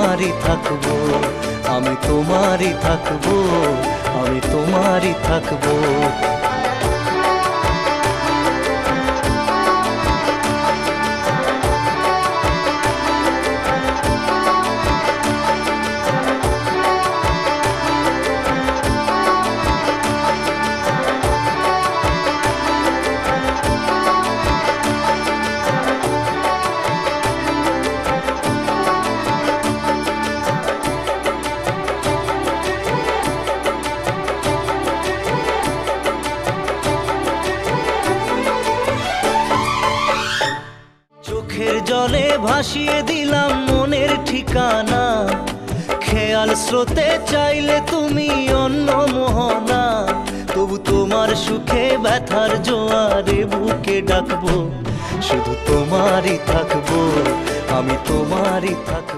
তোমারই থাকবো, আমি তোমারই থাকবো, আমি তোমারই থাকবো। চোখের জলে ভাসিয়ে দিলাম মনের ঠিকানা, খেয়াল স্রোতে চাইলে তুমি অন্য মোহনা। তবু তোমার সুখে ব্যথার জোয়ারে বুকে ডাকবো, শুধু তোমারই থাকবো, আমি তোমারই থাকবো।